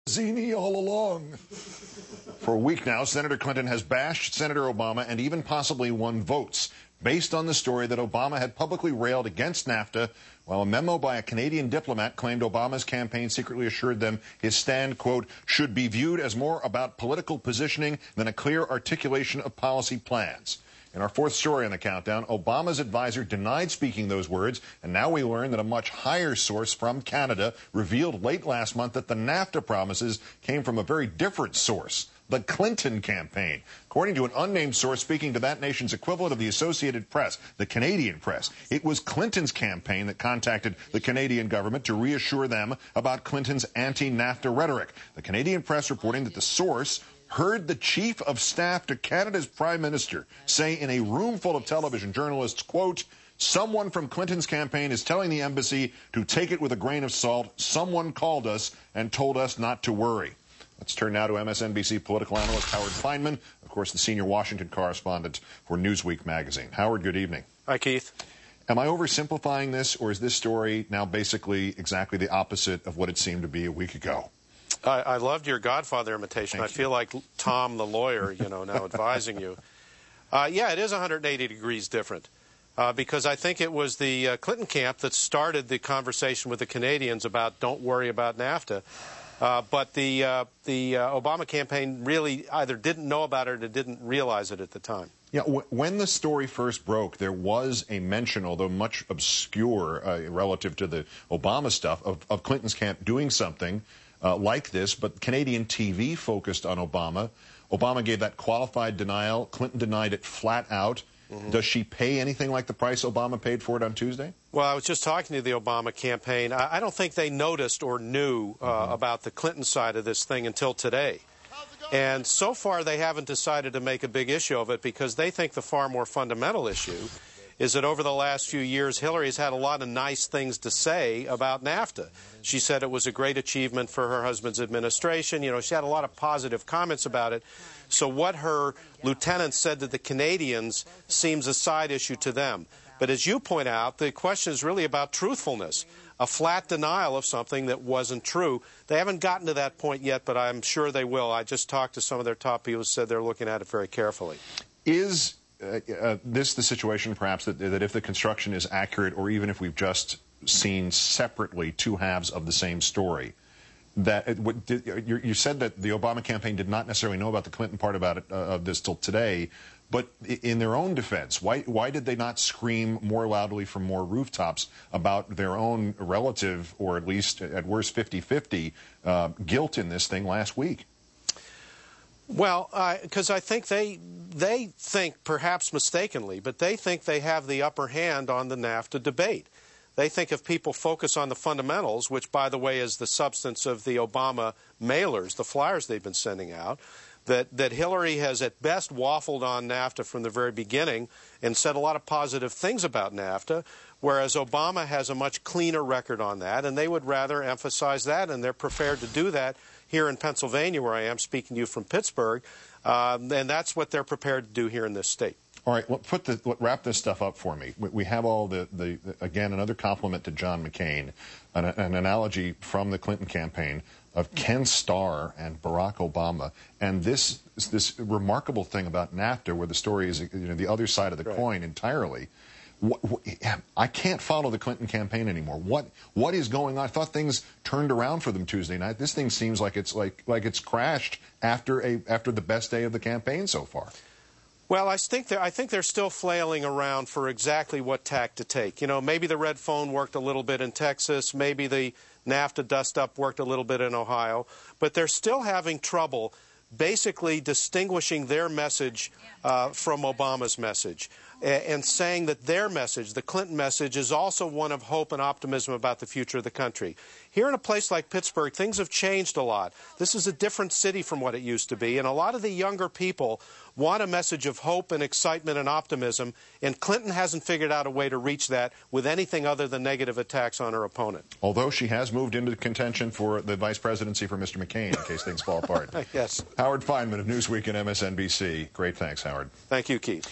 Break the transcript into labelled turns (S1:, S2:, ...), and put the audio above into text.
S1: Zini all along. For a week now, Senator Clinton has bashed Senator Obama and even possibly won votes based on the story that Obama had publicly railed against Nafta, while a memo by a Canadian diplomat claimed Obama's campaign secretly assured them his stand, quote, should be viewed as more about political positioning than a clear articulation of policy plans. In our fourth story on the countdown, Obama's advisor denied speaking those words, and now we learn that a much higher source from Canada revealed late last month that the Nafta promises came from a very different source, the Clinton campaign. According to an unnamed source speaking to that nation's equivalent of the Associated Press, the Canadian press, it was Clinton's campaign that contacted the Canadian government to reassure them about Clinton's anti-Nafta rhetoric. The Canadian press reporting that the source heard the chief of staff to Canada's prime minister say in a room full of television journalists, quote, someone from Clinton's campaign is telling the embassy to take it with a grain of salt. Someone called us and told us not to worry. Let's turn now to MSNBC political analyst Howard Fineman, of course, the senior Washington correspondent for Newsweek magazine. Howard, good evening.
S2: Hi, Keith.
S1: Am I oversimplifying this, or is this story now basically exactly the opposite of what it seemed to be a week ago?
S2: I loved your Godfather imitation. I feel like Tom the lawyer, now advising you. Yeah, it is 180 degrees different because I think it was the Clinton camp that started the conversation with the Canadians about don't worry about NAFTA. But the Obama campaign really either didn't know about it or didn't realize it at the time.
S1: Yeah, when the story first broke, there was a mention, although much obscure relative to the Obama stuff, of Clinton's camp doing something like this, but Canadian TV focused on Obama. Obama gave that qualified denial. Clinton denied it flat out. Mm-hmm. Does she pay anything like the price Obama paid for it on Tuesday?
S2: Well, I was just talking to the Obama campaign. I don't think they noticed or knew about the Clinton side of this thing until today. And so far, they haven't decided to make a big issue of it because they think the far more fundamental issue is that over the last few years, Hillary's had a lot of nice things to say about NAFTA. She said it was a great achievement for her husband's administration. She had a lot of positive comments about it. So what her lieutenant said to the Canadians seems a side issue to them. But as you point out, the question is really about truthfulness, a flat denial of something that wasn't true. They haven't gotten to that point yet, but I'm sure they will. I just talked to some of their top people who said they're looking at it very carefully.
S1: Is this the situation, perhaps, that if the construction is accurate, or even if we've just seen separately two halves of the same story, that you said that the Obama campaign did not necessarily know about the Clinton part of this till today, but in their own defense, why did they not scream more loudly from more rooftops about their own relative, or at least at worst 50-50, guilt in this thing last week?
S2: Well, because I think they think, perhaps mistakenly, but they think they have the upper hand on the NAFTA debate. They think if people focus on the fundamentals, which, by the way, is the substance of the Obama mailers, the flyers they've been sending out, that Hillary has at best waffled on NAFTA from the very beginning and said a lot of positive things about NAFTA, whereas Obama has a much cleaner record on that, and they would rather emphasize that, and they're prepared to do that here in Pennsylvania, where I am speaking to you from Pittsburgh, and that's what they're prepared to do here in this state.
S1: All right, well, wrap this stuff up for me. We have all again, another compliment to John McCain, an analogy from the Clinton campaign of Ken Starr and Barack Obama, and this remarkable thing about NAFTA, where the story is the other side of the coin entirely. I can't follow the Clinton campaign anymore. What is going on? I thought things turned around for them Tuesday night. This thing seems like it's crashed after the best day of the campaign so far.
S2: Well, I think they're still flailing around for exactly what tack to take. Maybe the red phone worked a little bit in Texas. Maybe the NAFTA dust-up worked a little bit in Ohio. But they're still having trouble basically distinguishing their message from Obama's message, and saying that their message, the Clinton message, is also one of hope and optimism about the future of the country. Here in a place like Pittsburgh, things have changed a lot. This is a different city from what it used to be, and a lot of the younger people want a message of hope and excitement and optimism, and Clinton hasn't figured out a way to reach that with anything other than negative attacks on her opponent.
S1: Although she has moved into contention for the vice presidency for Mr. McCain, in case things fall apart.
S2: Yes.
S1: Howard Fineman of Newsweek and MSNBC. Great thanks, Howard.
S2: Thank you, Keith.